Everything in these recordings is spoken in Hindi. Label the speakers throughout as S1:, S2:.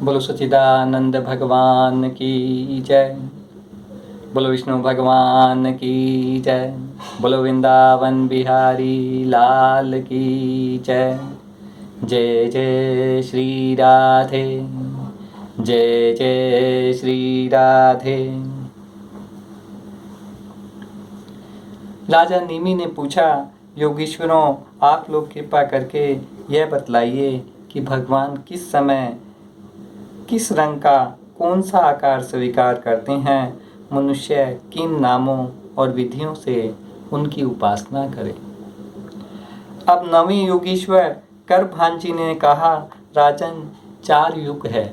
S1: बोलो सच्चिदानंद भगवान की जय। बोलो विष्णु भगवान की जय। बोलो वृंदावन बिहारी लाल की जय। जय जय श्री राधे, जय जय श्री राधे। राजा निमि ने पूछा, योगीश्वरों, आप लोग कृपा करके यह बतलाइए कि भगवान किस समय किस रंग का कौन सा आकार स्वीकार करते हैं, मनुष्य किन नामों और विधियों से उनकी उपासना करे। अब नवीं योगीश्वर करभांजी ने कहा, राजन 4 युग है।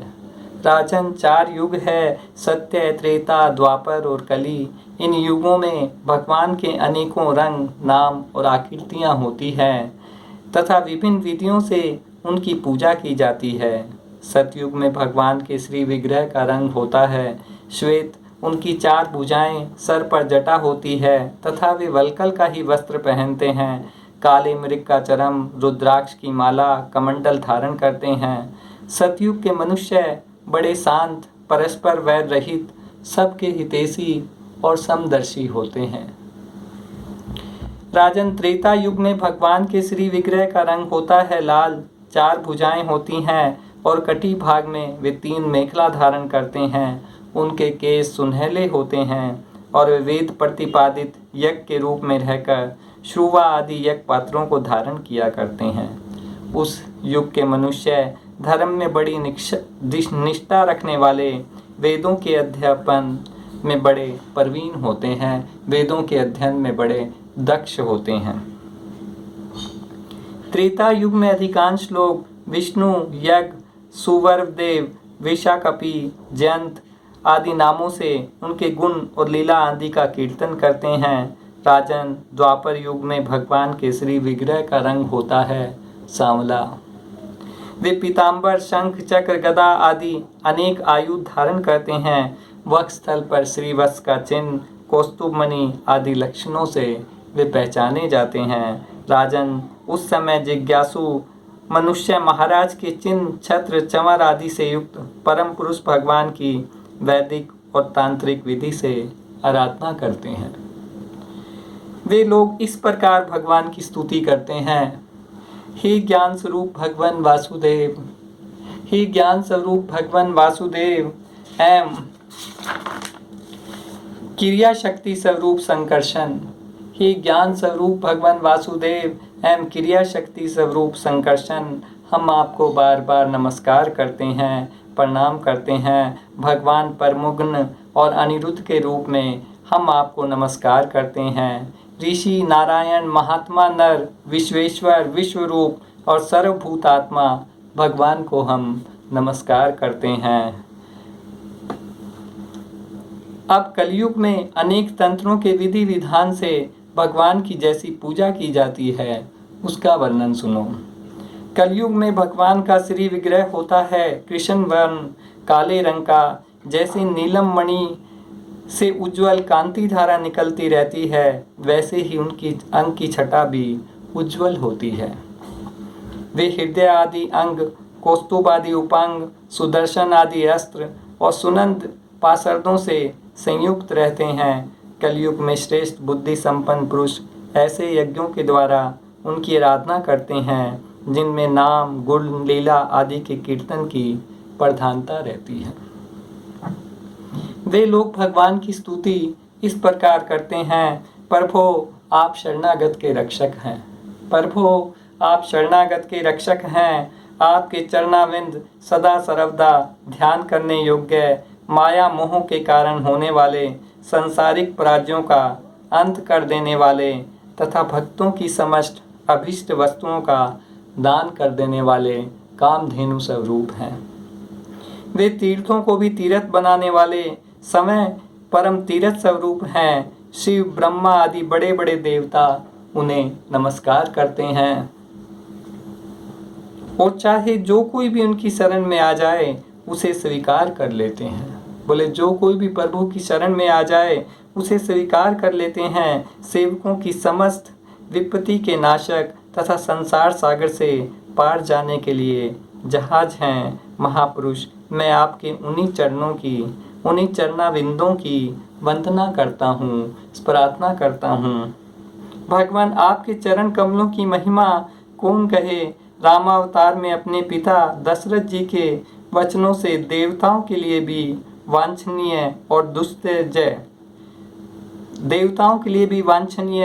S1: राजन 4 युग है, सत्य, त्रेता, द्वापर और कली। इन युगों में भगवान के अनेकों रंग, नाम और आकृतियां होती हैं तथा विभिन्न विधियों से उनकी पूजा की जाती है। सतयुग में भगवान के श्री विग्रह का रंग होता है श्वेत, उनकी 4 भुजाएं, सर पर जटा होती है तथा वे वल्कल का ही वस्त्र पहनते हैं। काले मृग का चरम, रुद्राक्ष की माला, कमंडल धारण करते हैं। सतयुग के मनुष्य बड़े शांत, परस्पर वैर रहित, सबके हितैषी और समदर्शी होते हैं। राजन त्रेता युग में भगवान के श्री विग्रह का रंग होता है लाल, 4 भुजाएं होती हैं और कटी भाग में वे 3 मेखला धारण करते हैं। उनके केस सुनहले होते हैं और वे वेद प्रतिपादित यज्ञ के रूप में रहकर श्रुवा आदि यज्ञ पात्रों को धारण किया करते हैं। उस युग के मनुष्य धर्म में बड़ी निष्ठा रखने वाले, वेदों के अध्ययन में बड़े प्रवीण होते हैं, वेदों के अध्ययन में बड़े दक्ष होते हैं। त्रेता युग में अधिकांश लोग विष्णु, यज्ञ, सुवर्देव, विशाकपि, जयंत आदि नामों से उनके गुण और लीला आदि का कीर्तन करते हैं। राजन द्वापर युग में भगवान के श्री विग्रह का रंग होता है सांवला। वे पीताम्बर, शंख, चक्र, गदा आदि अनेक आयुध धारण करते हैं। वक्षस्थल पर श्रीवत्स का चिन्ह, कौस्तुभमणि आदि लक्षणों से वे पहचाने जाते हैं। राजन उस समय जिज्ञासु मनुष्य महाराज के चिन्ह, छत्र, चंवर आदि से युक्त परम पुरुष भगवान की वैदिक और तांत्रिक विधि से आराधना करते हैं। वे लोग इस प्रकार भगवान की स्तुति करते हैं, हे ज्ञान स्वरूप भगवान वासुदेव, हे ज्ञान स्वरूप भगवान वासुदेव एवं क्रिया शक्ति स्वरूप संकर्षण। हे ज्ञान स्वरूप भगवान वासुदेव एवं क्रिया शक्ति स्वरूप संकर्षण, हम आपको बार बार नमस्कार करते हैं, प्रणाम करते हैं। भगवान परमुग्न और अनिरुद्ध के रूप में हम आपको नमस्कार करते हैं। ऋषि, नारायण, महात्मा, नर, विश्वेश्वर, विश्वरूप और सर्वभूतात्मा भगवान को हम नमस्कार करते हैं। अब कलयुग में अनेक तंत्रों के विधि विधान से भगवान की जैसी पूजा की जाती है, उसका वर्णन सुनो। कलयुग में भगवान का श्री विग्रह होता है कृष्ण वर्ण, काले रंग का, जैसे नीलम मणि से उज्जवल कांति धारा निकलती रहती है, वैसे ही उनकी अंग की छटा भी उज्जवल होती है। वे हृदय आदि अंग, कौस्तुभ आदि उपांग, सुदर्शन आदि अस्त्र और सुनंद पार्षदों से संयुक्त रहते हैं। कलयुग में श्रेष्ठ बुद्धि संपन्न पुरुष ऐसे यज्ञों के द्वारा उनकी आराधना करते हैं, जिनमें नाम, गुण, लीला आदि के कीर्तन की प्रधानता रहती है। वे लोग भगवान की स्तुति इस प्रकार करते हैं, प्रभो आप शरणागत के रक्षक हैं, प्रभो आप शरणागत के रक्षक हैं। आपके चरणाविंद सदा सर्वदा ध्यान करने योग्य, माया मोह के कारण होने वाले संसारिक पराजयों का अंत कर देने वाले तथा भक्तों की समस्त अभिष्ट वस्तुओं का दान कर देने वाले कामधेनु स्वरूप हैं। वे तीर्थों को भी तीर्थ बनाने वाले समय परम तीर्थ स्वरूप हैं। शिव, ब्रह्मा आदि बड़े बड़े देवता उन्हें नमस्कार करते हैं और चाहे जो कोई भी उनकी शरण में आ जाए उसे स्वीकार कर लेते हैं। बोले जो कोई भी प्रभु की शरण में आ जाए उसे स्वीकार कर लेते हैं। सेवकों की समस्त विपत्ति के नाशक तथा संसार सागर से पार जाने के लिए जहाज हैं महापुरुष, मैं आपके उन्हीं चरणाविंदों की वंदना करता हूँ, प्रार्थना करता हूँ। भगवान आपके चरण कमलों की महिमा कौन कहे। रामावतार में अपने पिता दशरथ जी के वचनों से देवताओं के लिए भी वांछनीय और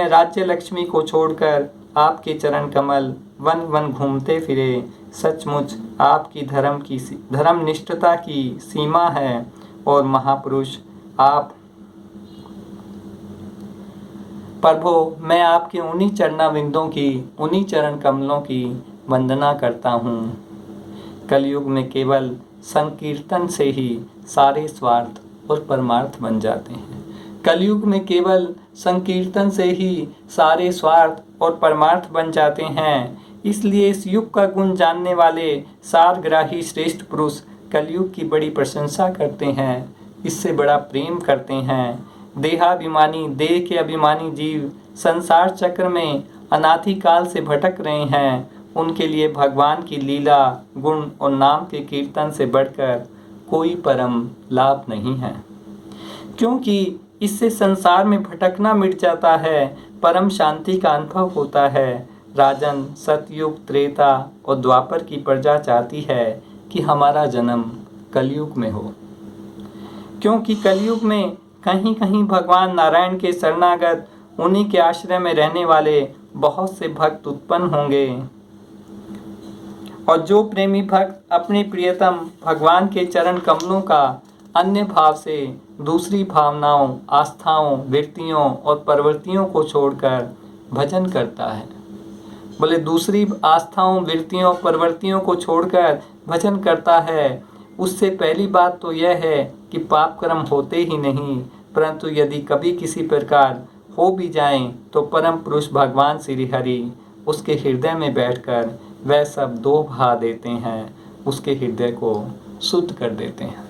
S1: राज्य लक्ष्मी को छोड़कर आपके चरण कमल वन वन घूमते फिरे। सचमुच आपकी धर्मनिष्ठता की सीमा है। और महापुरुष आप प्रभु, मैं आपके उन्हीं चरण कमलों की वंदना करता हूँ। कलयुग में केवल संकीर्तन से ही सारे स्वार्थ और परमार्थ बन जाते हैं। कलयुग में केवल संकीर्तन से ही सारे स्वार्थ और परमार्थ बन जाते हैं। इसलिए इस युग का गुण जानने वाले सारग्राही श्रेष्ठ पुरुष कलयुग की बड़ी प्रशंसा करते हैं, इससे बड़ा प्रेम करते हैं। देहाभिमानी, देह के अभिमानी जीव संसार चक्र में अनादिकाल से भटक रहे हैं। उनके लिए भगवान की लीला, गुण और नाम के कीर्तन से बढ़कर कोई परम लाभ नहीं है, क्योंकि इससे संसार में भटकना मिट जाता है, परम शांति का अनुभव होता है। राजन, सतयुग, त्रेता और द्वापर की प्रजा चाहती है कि हमारा जन्म कलयुग में हो, क्योंकि कलयुग में कहीं कहीं भगवान नारायण के शरणागत, उन्हीं के आश्रय में रहने वाले बहुत से भक्त उत्पन्न होंगे। और जो प्रेमी भक्त अपने प्रियतम भगवान के चरण कमलों का अन्य भाव से दूसरी भावनाओं, आस्थाओं, वृत्तियों और प्रवृत्तियों को छोड़कर भजन करता है, बोले दूसरी आस्थाओं, वृत्तियों, प्रवृत्तियों को छोड़कर भजन करता है, उससे पहली बात तो यह है कि पाप कर्म होते ही नहीं, परंतु यदि कभी किसी प्रकार हो भी जाएं तो परम पुरुष भगवान श्री हरि उसके हृदय में बैठकर वह सब दो बहा देते हैं, उसके हृदय को शुद्ध कर देते हैं।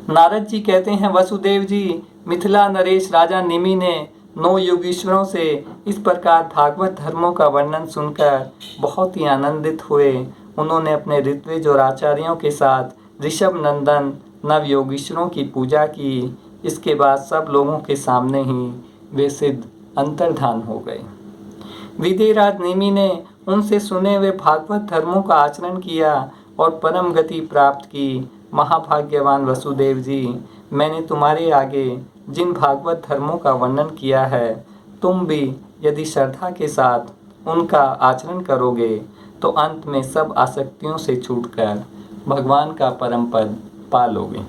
S1: नारद जी कहते हैं, वसुदेव जी, मिथिला नरेश राजा निमि ने 9 योगीश्वरों से इस प्रकार भागवत धर्मों का वर्णन सुनकर बहुत ही आनंदित हुए। उन्होंने अपने ऋत्विज और आचार्यों के साथ ऋषभ नंदन नव योगीश्वरों की पूजा की। इसके बाद सब लोगों के सामने ही वे सिद्ध अंतर्धान हो गए। विधिराज नेमि ने उनसे सुने हुए भागवत धर्मों का आचरण किया और परम गति प्राप्त की। महाभाग्यवान वसुदेव जी, मैंने तुम्हारे आगे जिन भागवत धर्मों का वर्णन किया है, तुम भी यदि श्रद्धा के साथ उनका आचरण करोगे तो अंत में सब आसक्तियों से छूटकर भगवान का परम पद पा लोगे।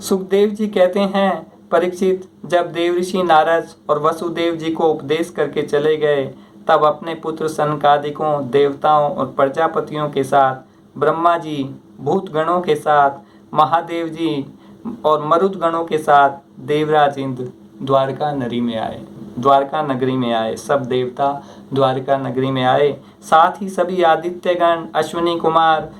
S1: सुखदेव जी कहते हैं, परीक्षित, जब देवऋषि नारद और वसुदेव जी को उपदेश करके चले गए, तब अपने पुत्र सनकादिकों, देवताओं और प्रजापतियों के साथ, ब्रह्मा जी, भूतगणों के साथ, महादेव जी और मरुदगणों के साथ देवराज इंद्र द्वारका नगरी में आए। सब देवता द्वारका नगरी में आए। साथ ही सभी आदित्यगण, अश्विनी कुमार,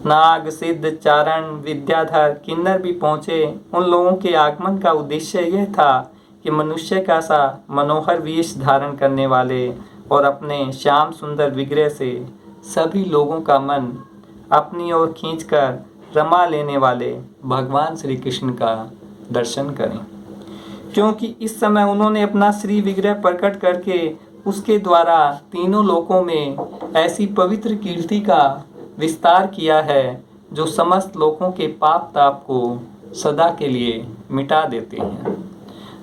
S1: नाग, सिद्ध, चारण, विद्याधर, किन्नर भी पहुँचे। उन लोगों के आगमन का उद्देश्य यह था कि मनुष्य का सा मनोहर वेश धारण करने वाले और अपने श्याम सुंदर विग्रह से सभी लोगों का मन अपनी ओर खींचकर रमा लेने वाले भगवान श्री कृष्ण का दर्शन करें, क्योंकि इस समय उन्होंने अपना श्री विग्रह प्रकट करके उसके द्वारा तीनों लोकों में ऐसी पवित्र कीर्ति का विस्तार किया है जो समस्त लोगों के पाप ताप को सदा के लिए मिटा देते हैं।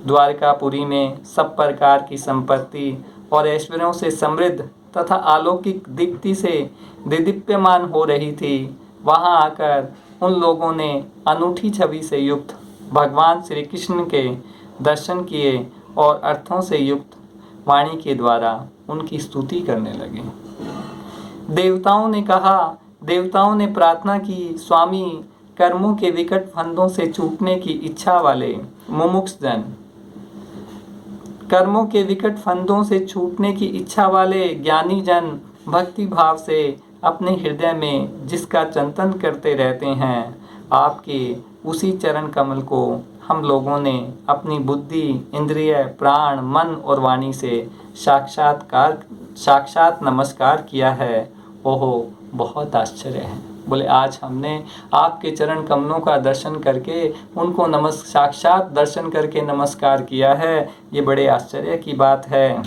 S1: द्वारकापुरी में सब प्रकार की संपत्ति और ऐश्वर्यों से समृद्ध तथा अलौकिक दीप्ति से दिदीप्यमान हो रही थी। वहां आकर उन लोगों ने अनूठी छवि से युक्त भगवान श्री कृष्ण के दर्शन किए और अर्थों से युक्त वाणी के द्वारा उनकी स्तुति करने लगे। देवताओं ने प्रार्थना की, स्वामी, कर्मों के विकट फंदों से छूटने की इच्छा वाले मुमुक्षुजन, कर्मों के विकट फंदों से छूटने की इच्छा वाले ज्ञानी जन भक्ति भाव से अपने हृदय में जिसका चिंतन करते रहते हैं, आपके उसी चरण कमल को हम लोगों ने अपनी बुद्धि, इंद्रिय, प्राण, मन और वाणी से साक्षात नमस्कार किया है। ओहो, बहुत आश्चर्य है। बोले आज हमने आपके चरण कमलों का दर्शन करके उनको साक्षात दर्शन करके नमस्कार किया है। ये बड़े आश्चर्य की बात है।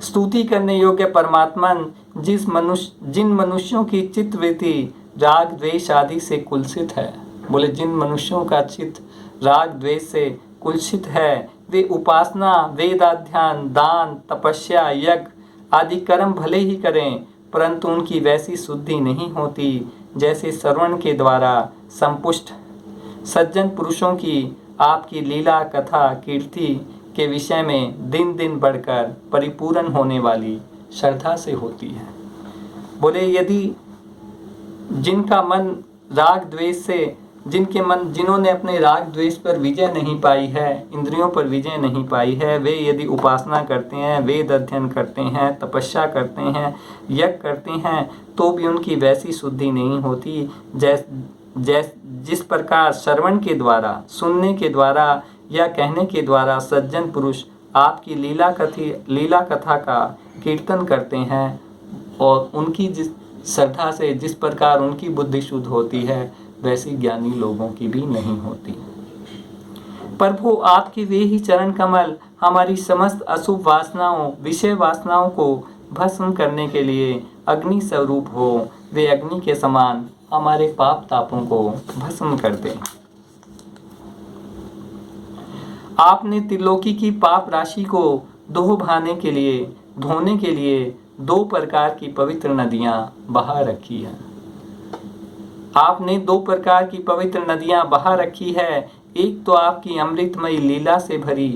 S1: स्तुति करने योग्य परमात्मन जिन मनुष्यों की चित्तवृत्ति राग द्वेष आदि से कुलसित है, बोले जिन मनुष्यों का चित्त राग द्वेष से कुलसित है, वे उपासना, वेदाध्ययन, दान, तपस्या, यज्ञ आदि कर्म भले ही करें, परंतु उनकी वैसी शुद्धि नहीं होती जैसे श्रवण के द्वारा संपुष्ट सज्जन पुरुषों की आपकी लीला, कथा, कीर्ति के विषय में दिन दिन बढ़कर परिपूर्ण होने वाली श्रद्धा से होती है। बोले यदि जिनका मन राग द्वेष से जिन्होंने अपने राग द्वेष पर विजय नहीं पाई है, इंद्रियों पर विजय नहीं पाई है, वे यदि उपासना करते हैं, वेद अध्ययन करते हैं, तपस्या करते हैं, यज्ञ करते हैं, तो भी उनकी वैसी शुद्धि नहीं होती जिस प्रकार श्रवण के द्वारा, सुनने के द्वारा या कहने के द्वारा सज्जन पुरुष आपकी लीला कथा का कीर्तन करते हैं और उनकी जिस श्रद्धा से जिस प्रकार उनकी बुद्धि शुद्ध होती है, वैसी ज्ञानी लोगों की भी नहीं होती। प्रभु, आपके वे ही चरण कमल हमारी समस्त अशुभ वासनाओं, विषय वासनाओं को भस्म करने के लिए अग्नि स्वरूप हो। वे अग्नि के समान हमारे पाप तापों को भस्म कर दें। आपने त्रिलोकी की पाप राशि को धोने के लिए 2 प्रकार की पवित्र नदियां बहा रखी है। आपने 2 प्रकार की पवित्र नदियां बहा रखी है। एक तो आपकी अमृतमयी लीला से भरी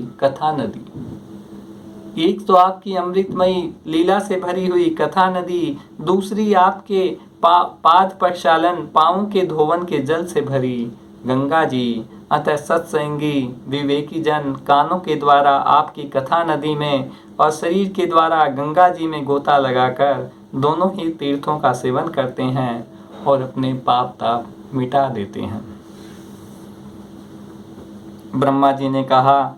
S1: कथा नदी, दूसरी आपके पाद प्रक्षालन, पाँवों के धोवन के जल से भरी गंगा जी। अतः सत्संगी विवेकी जन कानों के द्वारा आपकी कथा नदी में और शरीर के द्वारा गंगा जी में गोता लगाकर दोनों ही तीर्थों का सेवन करते हैं और अपने पाप ताप मिटा देते हैं। ब्रह्मा जी ने कहा,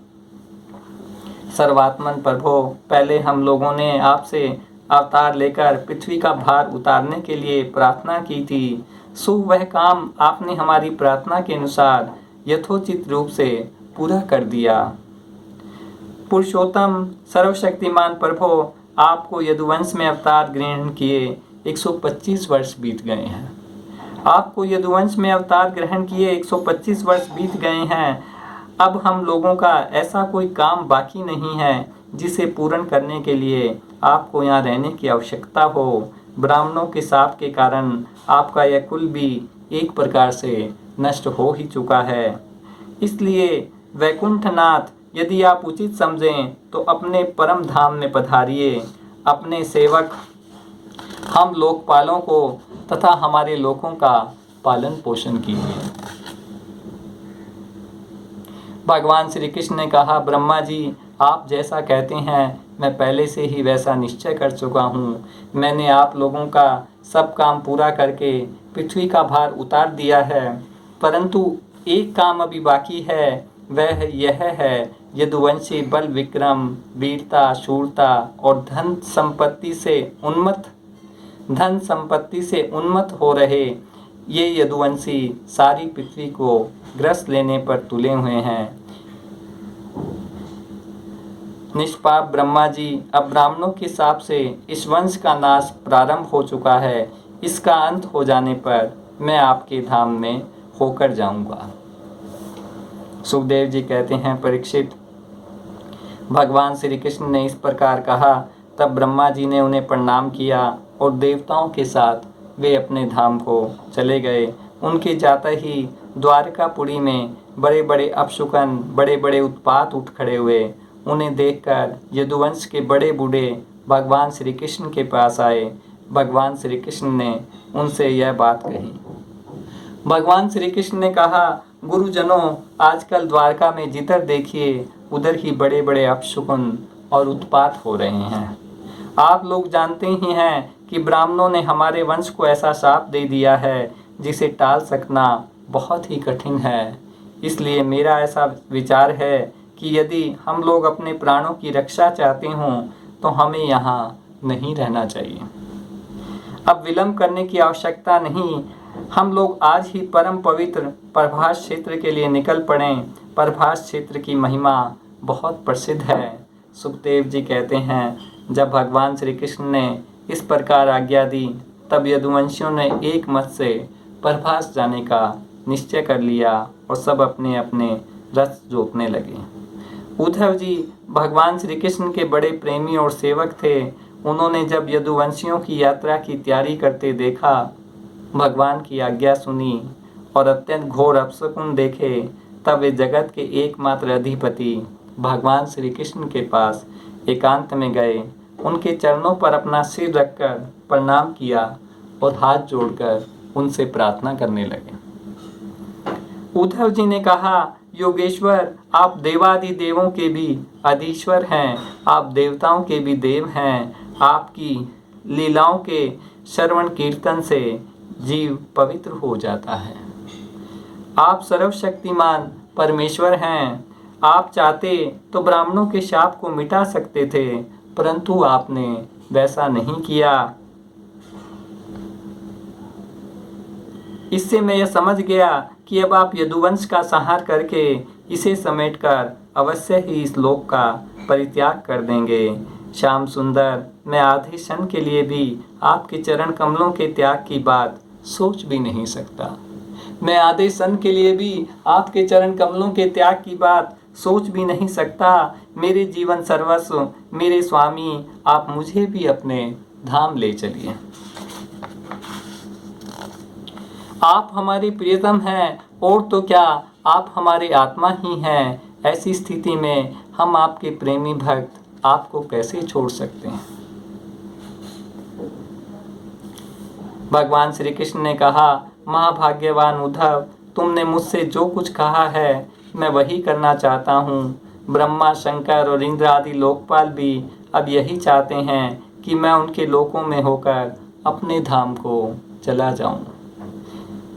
S1: सर्वात्मन प्रभो, पहले हम लोगों ने आपसे अवतार लेकर पृथ्वी का भार उतारने के लिए प्रार्थना की थी। सो वह काम आपने हमारी प्रार्थना के अनुसार यथोचित रूप से पूरा कर दिया। पुरुषोत्तम सर्वशक्तिमान प्रभो, आपको यदुवंश में अवतार ग्रहण किए 125 वर्ष बीत गए हैं। आपको यदुवंश में अवतार ग्रहण किए 125 वर्ष बीत गए हैं। अब हम लोगों का ऐसा कोई काम बाकी नहीं है जिसे पूर्ण करने के लिए आपको यहाँ रहने की आवश्यकता हो। ब्राह्मणों के शाप के कारण आपका यह कुल भी एक प्रकार से नष्ट हो ही चुका है। इसलिए वैकुंठनाथ, यदि आप उचित समझें तो अपने परम धाम में पधारिए। अपने सेवक हम लोकपालों को तथा हमारे लोगों का पालन पोषण कीजिए। भगवान श्री कृष्ण ने कहा, ब्रह्मा जी, आप जैसा कहते हैं मैं पहले से ही वैसा निश्चय कर चुका हूँ। मैंने आप लोगों का सब काम पूरा करके पृथ्वी का भार उतार दिया है, परंतु एक काम अभी बाकी है। वह यह है, यदुवंशी बल, विक्रम, वीरता, शूरता और धन संपत्ति से उन्मत्त हो रहे ये यदुवंशी सारी पृथ्वी को ग्रस लेने पर तुले हुए हैं। निष्पाप ब्रह्मा जी, अब ब्राह्मणों के शाप से इस वंश का नाश प्रारंभ हो चुका है। इसका अंत हो जाने पर मैं आपके धाम में होकर जाऊंगा। सुखदेव जी कहते हैं, परीक्षित, भगवान श्री कृष्ण ने इस प्रकार कहा, तब ब्रह्मा जी ने उन्हें प्रणाम किया और देवताओं के साथ वे अपने धाम को चले गए। उनके जाते ही द्वारकापुरी में बड़े बड़े अपशकुन, बड़े बड़े उत्पात उठ खड़े हुए। उन्हें देखकर यदुवंश के बड़े बूढ़े भगवान श्री कृष्ण के पास आए। भगवान श्री कृष्ण ने उनसे यह बात कही। भगवान श्री कृष्ण ने कहा, गुरुजनों, आजकल द्वारका में जिधर देखिए उधर ही बड़े बड़े अपशकुन और उत्पात हो रहे हैं। आप लोग जानते ही हैं कि ब्राह्मणों ने हमारे वंश को ऐसा शाप दे दिया है जिसे टाल सकना बहुत ही कठिन है। इसलिए मेरा ऐसा विचार है कि यदि हम लोग अपने प्राणों की रक्षा चाहते हों तो हमें यहाँ नहीं रहना चाहिए। अब विलंब करने की आवश्यकता नहीं, हम लोग आज ही परम पवित्र प्रभास क्षेत्र के लिए निकल पड़ें। प्रभास क्षेत्र की महिमा बहुत प्रसिद्ध है। सुखदेव जी कहते हैं, जब भगवान श्री कृष्ण ने इस प्रकार आज्ञा दी तब यदुवंशियों ने एक मत से प्रभास जाने का निश्चय कर लिया और सब अपने अपने रथ जोतने लगे। उद्धव जी भगवान श्री कृष्ण के बड़े प्रेमी और सेवक थे। उन्होंने जब यदुवंशियों की यात्रा की तैयारी करते देखा, भगवान की आज्ञा सुनी और अत्यंत घोर अपशकुन देखे, तब वे जगत के एकमात्र अधिपति भगवान श्री कृष्ण के पास एकांत में गए, उनके चरणों पर अपना सिर रखकर प्रणाम किया और हाथ जोड़कर उनसे प्रार्थना करने लगे। उद्धव जी ने कहा, योगेश्वर, आप देवादि देवों के भी अधीश्वर हैं, आप देवताओं के भी देव हैं। आपकी लीलाओं के श्रवण कीर्तन से जीव पवित्र हो जाता है। आप सर्वशक्तिमान परमेश्वर हैं। आप चाहते तो ब्राह्मणों के शाप को मिटा सकते थे, परंतु आपने वैसा नहीं किया। इससे मैं यह समझ गया कि अब आप यदुवंश का संहार करके इसे समेटकर अवश्य ही इस लोक का परित्याग कर देंगे। श्याम सुंदर, मैं आधे क्षण के लिए भी आपके चरण कमलों के त्याग की बात सोच भी नहीं सकता। मैं आधे क्षण के लिए भी आपके चरण कमलों के त्याग की बात सोच भी नहीं सकता। मेरे जीवन सर्वस्व, मेरे स्वामी, आप मुझे भी अपने धाम ले चलिए। आप हमारे प्रियतम हैं, और तो क्या आप हमारे आत्मा ही हैं। ऐसी स्थिति में हम आपके प्रेमी भक्त आपको कैसे छोड़ सकते हैं। भगवान श्री कृष्ण ने कहा, महाभाग्यवान उद्धव, तुमने मुझसे जो कुछ कहा है मैं वही करना चाहता हूँ। ब्रह्मा, शंकर और इंद्र आदि लोकपाल भी अब यही चाहते हैं कि मैं उनके लोकों में होकर अपने धाम को चला जाऊं।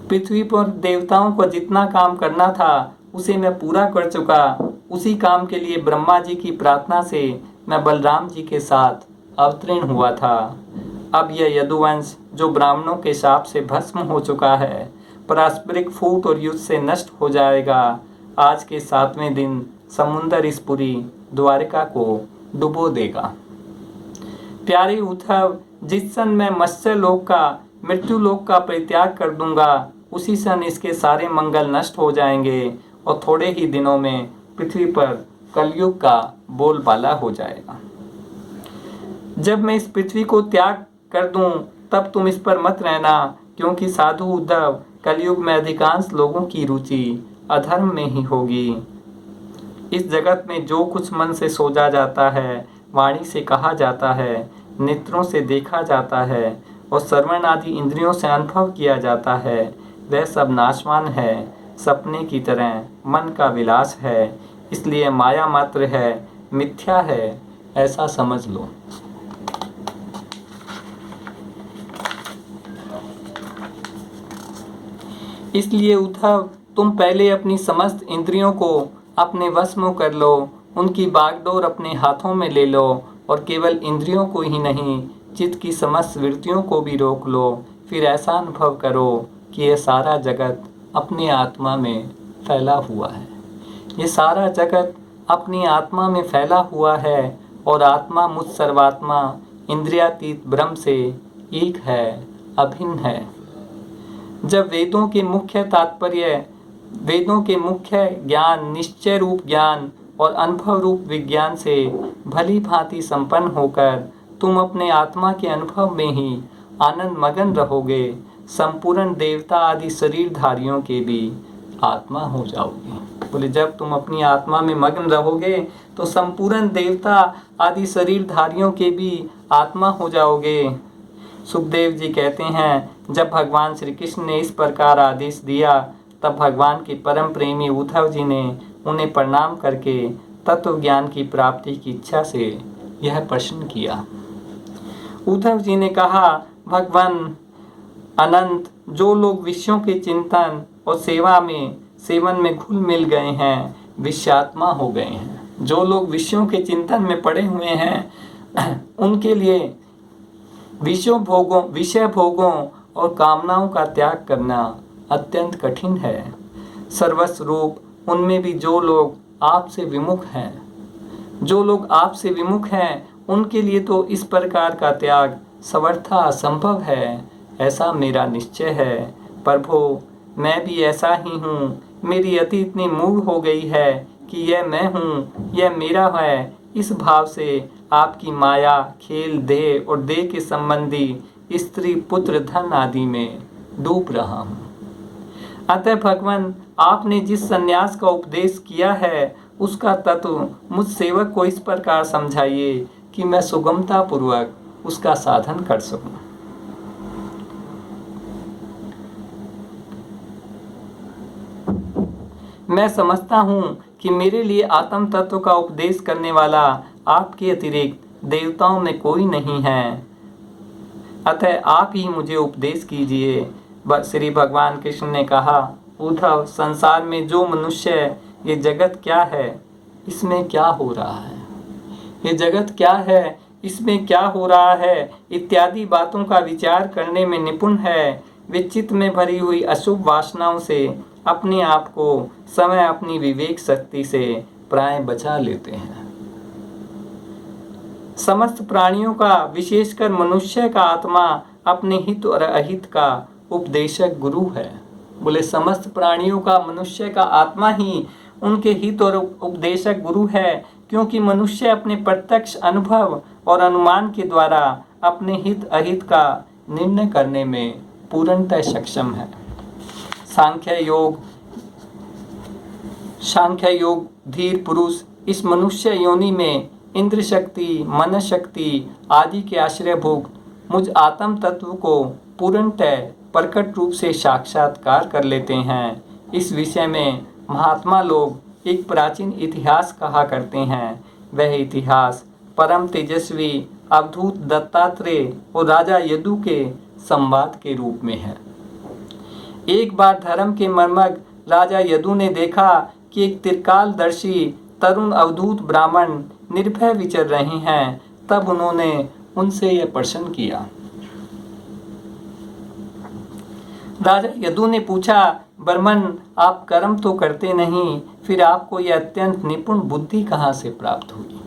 S1: पृथ्वी पर देवताओं को जितना काम करना था उसे मैं पूरा कर चुका। उसी काम के लिए ब्रह्मा जी की प्रार्थना से मैं बलराम जी के साथ अवतीर्ण हुआ था। अब यह यदुवंश जो ब्राह्मणों के शाप से भस्म हो चुका है, पारस्परिक फूट और युद्ध से नष्ट हो जाएगा। आज के 7वें दिन समुद्र इस पूरी द्वारिका को डुबो देगा। प्यारे उद्धव, जिस क्षण मैं मत्स्य लोक का, मृत्यु लोक का परित्याग कर दूंगा, उसी क्षण इसके सारे मंगल नष्ट हो जाएंगे और थोड़े ही दिनों में पृथ्वी पर कलयुग का बोलबाला हो जाएगा। जब मैं इस पृथ्वी को त्याग कर दूं तब तुम इस पर मत रहना, क्योंकि साधु उद्धव, कलयुग में अधिकांश लोगों की रुचि अधर्म में ही होगी। इस जगत में जो कुछ मन से सोचा जाता है, वाणी से कहा जाता है, नेत्रों से देखा जाता है और श्रवण आदि इंद्रियों से अनुभव किया जाता है, वह सब नाशवान है, सपने की तरह मन का विलास है। इसलिए माया मात्र है, मिथ्या है, ऐसा समझ लो। इसलिए उद्धव, तुम पहले अपनी समस्त इंद्रियों को अपने वश में कर लो, उनकी बागडोर अपने हाथों में ले लो और केवल इंद्रियों को ही नहीं, चित्त की समस्त वृत्तियों को भी रोक लो। फिर ऐसा अनुभव करो कि यह सारा जगत अपनी आत्मा में फैला हुआ है। ये सारा जगत अपनी आत्मा में फैला हुआ है और आत्मा मुझ सर्वात्मा इंद्रियातीत ब्रह्म से एक है, अभिन्न है। जब वेदों के मुख्य ज्ञान, निश्चय रूप ज्ञान और अनुभव रूप विज्ञान से भली भांति संपन्न होकर तुम अपने आत्मा के अनुभव में ही आनंद मगन रहोगे, संपूर्ण देवता आदि शरीरधारियों के भी आत्मा हो जाओगे। बोले, जब तुम अपनी आत्मा में मग्न रहोगे तो संपूर्ण देवता आदि शरीरधारियों के भी आत्मा हो जाओगे। सुखदेव जी कहते हैं, जब भगवान श्री कृष्ण ने इस प्रकार आदेश दिया तब भगवान के परम प्रेमी उद्धव जी ने उन्हें प्रणाम करके तत्व ज्ञान की प्राप्ति की इच्छा से यह प्रश्न किया। उद्धव जी ने कहा, भगवान अनंत, जो लोग विषयों के चिंतन और सेवा में सेवन में घुल मिल गए हैं, विषयात्मा हो गए हैं। जो लोग विषयों के चिंतन में पड़े हुए हैं उनके लिए विषय भोगों और कामनाओं का त्याग करना अत्यंत कठिन है। सर्वस्वरूप उनमें भी जो लोग आपसे विमुख हैं, उनके लिए तो इस प्रकार का त्याग सर्वथा असंभव है, ऐसा मेरा निश्चय है। प्रभु, मैं भी ऐसा ही हूँ। मेरी अति इतनी मूढ़ हो गई है कि यह मैं हूँ, यह मेरा है। इस भाव से आपकी माया, खेल, देह और देह के संबंधी स्त्री, पुत्र, धन आदि में डूब रहा हूँ। अतः भगवान, आपने जिस संन्यास का उपदेश किया है उसका तत्व मुझ सेवक को इस प्रकार समझाइए कि मैं सुगमता पूर्वक उसका साधन कर सकूं। मैं समझता हूँ कि मेरे लिए आत्म तत्व का उपदेश करने वाला आपके अतिरिक्त देवताओं में कोई नहीं है, अतः आप ही मुझे उपदेश कीजिए। श्री भगवान कृष्ण ने कहा, उद्धव, संसार में जो मनुष्य, ये जगत क्या है, इसमें क्या हो रहा है, ये जगत क्या है, इसमें क्या हो रहा है इत्यादि बातों का विचार करने में निपुण है, वे चित्त में भरी हुई अशुभ वासनाओं से अपने आप को समय अपनी विवेक शक्ति से प्राय बचा लेते हैं। समस्त प्राणियों का, विशेषकर मनुष्य का आत्मा अपने हित और अहित का उपदेशक गुरु है। बोले समस्त प्राणियों का, मनुष्य का आत्मा ही उनके हित और उपदेशक गुरु है, क्योंकि मनुष्य अपने प्रत्यक्ष अनुभव और अनुमान के द्वारा अपने हित अहित का निर्णय करने में पूर्णतः सक्षम है। सांख्य योग धीर पुरुष इस मनुष्य योनि में इंद्र शक्ति, मन शक्ति आदि के आश्रयभूत मुझ आत्म तत्व को पूर्णतः प्रकट रूप से साक्षात्कार कर लेते हैं। इस विषय में महात्मा लोग एक प्राचीन इतिहास कहा करते हैं। वह इतिहास परम तेजस्वी अवधूत दत्तात्रेय और राजा यदु के संवाद के रूप में है। एक बार धर्म के मर्मज्ञ राजा यदु ने देखा कि एक त्रिकालदर्शी तरुण अवधूत ब्राह्मण निर्भय विचर रहे हैं। तब उन्होंने उनसे यह प्रश्न किया। राजा यदु ने पूछा, ब्राह्मण, आप कर्म तो करते नहीं, फिर आपको यह अत्यंत निपुण बुद्धि कहाँ से प्राप्त हुई?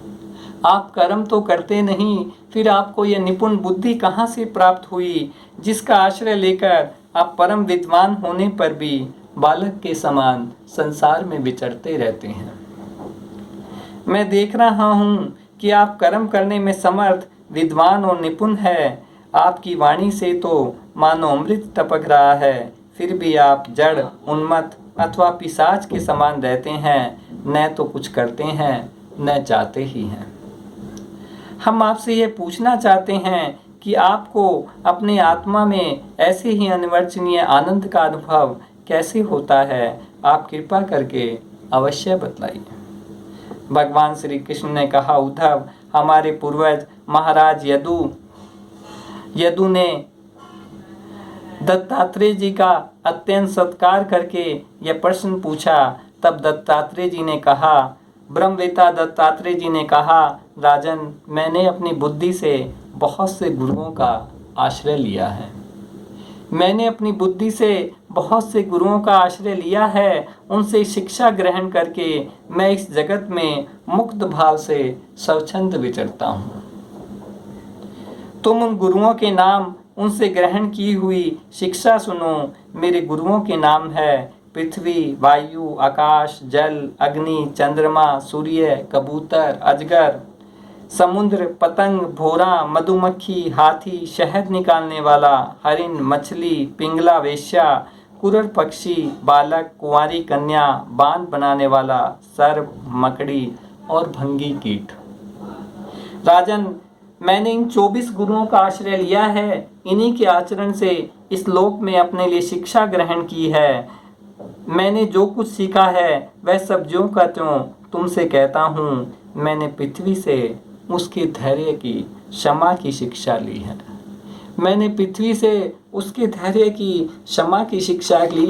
S1: आप कर्म तो करते नहीं, फिर आपको यह निपुण बुद्धि कहाँ से प्राप्त हुई, जिसका आश्रय लेकर आप परम विद्वान होने पर भी बालक के समान संसार में विचरते रहते हैं। मैं देख रहा हूँ कि आप कर्म करने में समर्थ, विद्वान और निपुण है। आपकी वाणी से तो मानो अमृत टपक रहा है, फिर भी आप जड़, उन्मत्त अथवा पिशाच के समान रहते हैं, न तो कुछ करते हैं न चाहते ही हैं। हम आपसे यह पूछना चाहते हैं कि आपको अपने आत्मा में ऐसे ही अनिर्वचनीय आनंद का अनुभव कैसे होता है? आप कृपा करके अवश्य बतलाइए। भगवान श्री कृष्ण ने कहा, उद्धव, हमारे पूर्वज महाराज यदु ने दत्तात्रेय जी का अत्यंत सत्कार करके यह प्रश्न पूछा। तब दत्तात्रेय जी ने कहा, ब्रह्मवेता दत्तात्रेय जी ने कहा, राजन, मैंने अपनी बुद्धि से बहुत से गुरुओं का आश्रय लिया है। उनसे शिक्षा ग्रहण करके मैं इस जगत में मुक्त भाव से स्वच्छंद विचरता हूँ। तुम उन गुरुओं के नाम, उनसे ग्रहण की हुई शिक्षा सुनो। मेरे गुरुओं के नाम है पृथ्वी, वायु, आकाश, जल, अग्नि, चंद्रमा, सूर्य, कबूतर, अजगर, समुद्र, पतंग, भौरा, मधुमक्खी, हाथी, शहद निकालने वाला, हरिण, मछली, पिंगला, वेश्या, कुरर पक्षी, बालक, कुंवारी कन्या, बांध बनाने वाला, सर्प, मकड़ी और भंगी कीट। राजन, मैंने इन 24 गुरुओं का आश्रय लिया है। इन्हीं के आचरण से इस लोक में अपने लिए शिक्षा ग्रहण की है। मैंने जो कुछ सीखा है वह सब ज्यों का त्यों तुमसे कहता हूँ। मैंने पृथ्वी से उसके धैर्य की, क्षमा की शिक्षा ली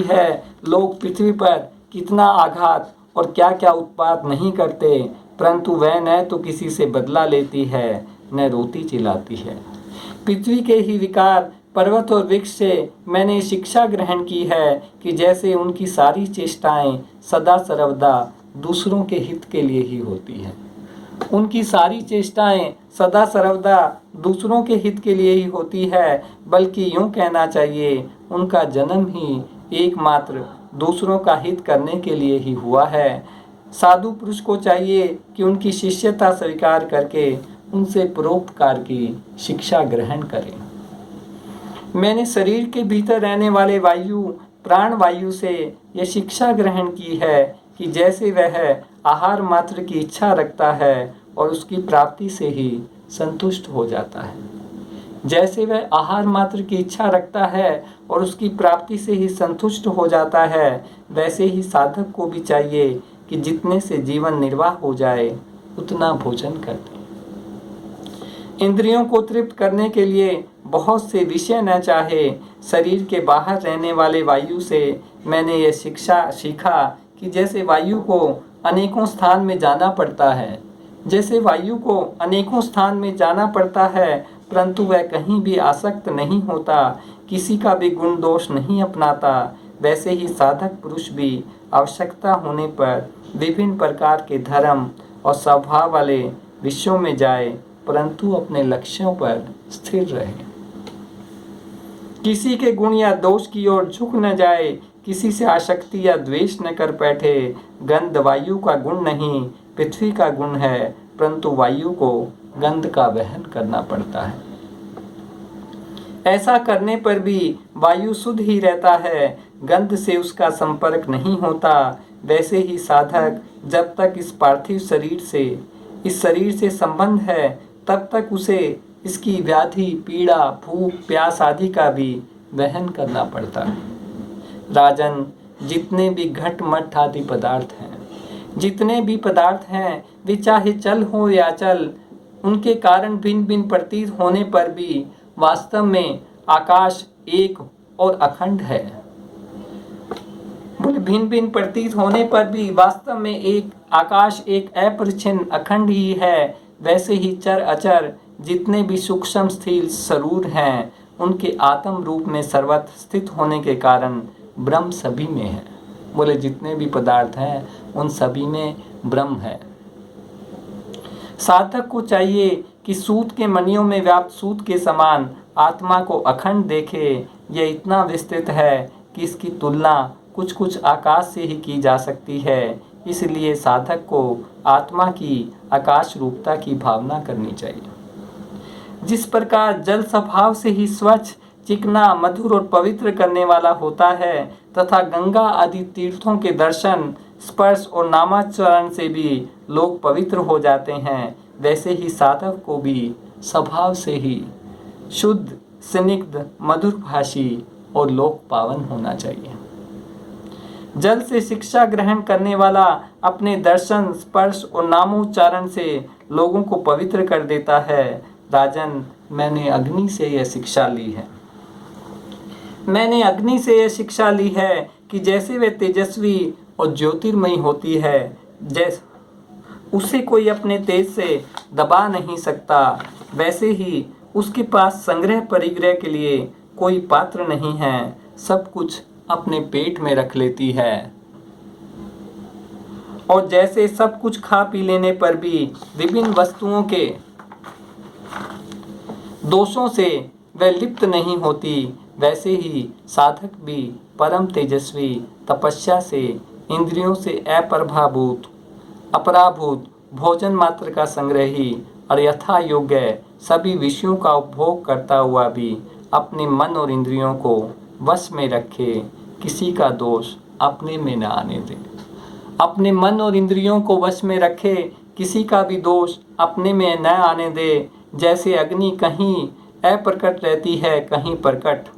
S1: है। लोग पृथ्वी पर कितना आघात और क्या क्या उत्पात नहीं करते, परंतु वह न तो किसी से बदला लेती है न रोती चिल्लाती है। पृथ्वी के ही विकार पर्वत और वृक्ष से मैंने शिक्षा ग्रहण की है कि जैसे उनकी सारी चेष्टाएं सदा सर्वदा दूसरों के हित के लिए ही होती हैं। उनकी सारी चेष्टाएं सदा सर्वदा दूसरों के हित के लिए ही होती है, बल्कि यूं कहना चाहिए उनका जन्म ही एकमात्र दूसरों का हित करने के लिए ही हुआ है। साधु पुरुष को चाहिए कि उनकी शिष्यता स्वीकार करके उनसे परोपकार की शिक्षा ग्रहण करें। मैंने शरीर के भीतर रहने वाले वायु प्राण वायु से यह शिक्षा ग्रहण की है कि जैसे वह आहार मात्र की इच्छा रखता है और उसकी प्राप्ति से ही संतुष्ट हो जाता है, जैसे वह आहार मात्र की इच्छा रखता है और उसकी प्राप्ति से ही संतुष्ट हो जाता है, वैसे ही साधक को भी चाहिए कि जितने से जीवन निर्वाह हो जाए उतना भोजन करते। इंद्रियों को तृप्त करने के लिए बहुत से विषय न चाहे, शरीर के बाहर रहने वाले वायु से मैंने यह शिक्षा सीखा कि जैसे वायु को अनेकों स्थान में जाना पड़ता है, जैसे वायु को अनेकों स्थान में जाना पड़ता है, परंतु वह कहीं भी आसक्त नहीं होता, किसी का भी गुण दोष नहीं अपनाता, वैसे ही साधक पुरुष भी आवश्यकता होने पर विभिन्न प्रकार के धर्म और स्वभाव वाले विषयों में जाए, परंतु अपने लक्ष्यों पर स्थिर रहे। किसी के गुण या दोष की ओर झुक न जाए, किसी से आसक्ति या द्वेष न कर बैठे। गंध वायु का गुण नहीं, पृथ्वी का गुण है, परंतु वायु को गंध का वहन करना पड़ता है। ऐसा करने पर भी वायु शुद्ध ही रहता है, गंध से उसका संपर्क नहीं होता। वैसे ही साधक जब तक इस पार्थिव शरीर से इस शरीर से संबंध है, तब तक उसे इसकी व्याधि पीड़ा भूख प्यास आदि का भी वहन करना पड़ता है। राजन, जितने भी घट मठ आदि पदार्थ हैं, जितने भी पदार्थ हैं, वे चाहे चल हो या चल, उनके कारण भिन्न भिन्न प्रतीत होने पर भी वास्तव में आकाश एक और अखंड है। बोले भिन्न भिन्न प्रतीत होने पर भी वास्तव में एक आकाश एक अपरिच्छिन्न अखंड ही है। वैसे ही चर अचर जितने भी सूक्ष्म स्थिर स्वरूप हैं, उनके आत्म रूप में सर्वत्र स्थित होने के कारण ब्रह्म सभी में है। बोले जितने भी पदार्थ हैं उन सभी में ब्रह्म है। साधक को चाहिए कि सूत के मणियों में व्याप्त सूत के समान आत्मा को अखंड देखे। यह इतना विस्तृत है कि इसकी तुलना कुछ कुछ आकाश से ही की जा सकती है। इसलिए साधक को आत्मा की आकाश रूपता की भावना करनी चाहिए। जिस प्रकार जल स्वभाव से ही स्वच्छ चिकना मधुर और पवित्र करने वाला होता है, तथा गंगा आदि तीर्थों के दर्शन स्पर्श और नामाचरण से भी लोग पवित्र हो जाते हैं, वैसे ही साधक को भी स्वभाव से ही शुद्ध स्निग्ध मधुर भाषी और लोक पावन होना चाहिए। जल से शिक्षा ग्रहण करने वाला अपने दर्शन स्पर्श और नामोच्चारण से लोगों को पवित्र कर देता है। राजन, मैंने अग्नि से यह शिक्षा ली है। मैंने अग्नि से यह शिक्षा ली है कि जैसे वह तेजस्वी और ज्योतिर्मयी होती है, जैसे उसे कोई अपने तेज से दबा नहीं सकता, वैसे ही उसके पास संग्रह परिग्रह के लिए कोई पात्र नहीं है, सब कुछ अपने पेट में रख लेती है। और जैसे सब कुछ खा पी लेने पर भी विभिन्न वस्तुओं के दोषों से वह लिप्त नहीं होती, वैसे ही साधक भी परम तेजस्वी तपस्या से इंद्रियों से अपराभूत भोजन मात्र का संग्रही और यथा योग्य सभी विषयों का उपभोग करता हुआ भी अपने मन और इंद्रियों को वश में रखे, किसी का दोष अपने में न आने दे। अपने मन और इंद्रियों को वश में रखे, किसी का भी दोष अपने में न आने दे। जैसे अग्नि कहीं अप्रकट रहती है कहीं प्रकट,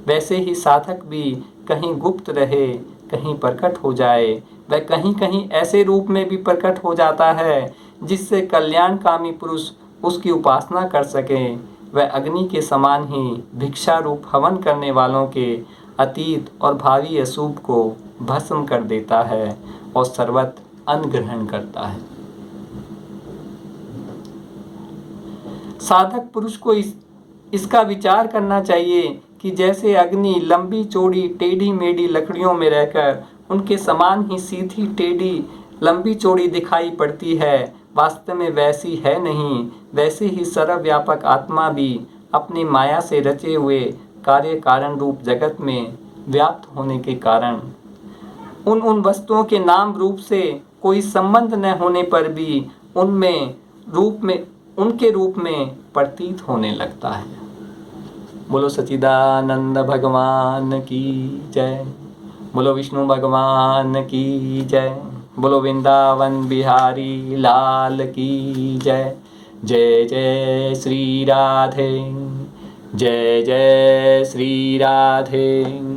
S1: वैसे ही साधक भी कहीं गुप्त रहे कहीं प्रकट हो जाए। वह कहीं कहीं ऐसे रूप में भी प्रकट हो जाता है जिससे कल्याणकामी पुरुष उसकी उपासना कर सके। वह अग्नि के समान ही भिक्षा रूप हवन करने वालों के अतीत और भावी अशुभ को भस्म कर देता है और सर्वत्र अन्न ग्रहण करता है। साधक पुरुष को इसका विचार करना चाहिए कि जैसे अग्नि लंबी चौड़ी टेढ़ी मेढ़ी लकड़ियों में रहकर उनके समान ही सीधी टेढ़ी लंबी चौड़ी दिखाई पड़ती है, वास्तव में वैसी है नहीं। वैसे ही सर्वव्यापक आत्मा भी अपनी माया से रचे हुए कार्य कारण रूप जगत में व्याप्त होने के कारण उन वस्तुओं के नाम रूप से कोई संबंध न होने पर भी उनके रूप में प्रतीत होने लगता है। बोलो सच्चिदानंद भगवान की जय। बोलो विष्णु भगवान की जय। बोलो वृंदावन बिहारी लाल की जय। जय जय श्री राधे। जय जय श्री राधे।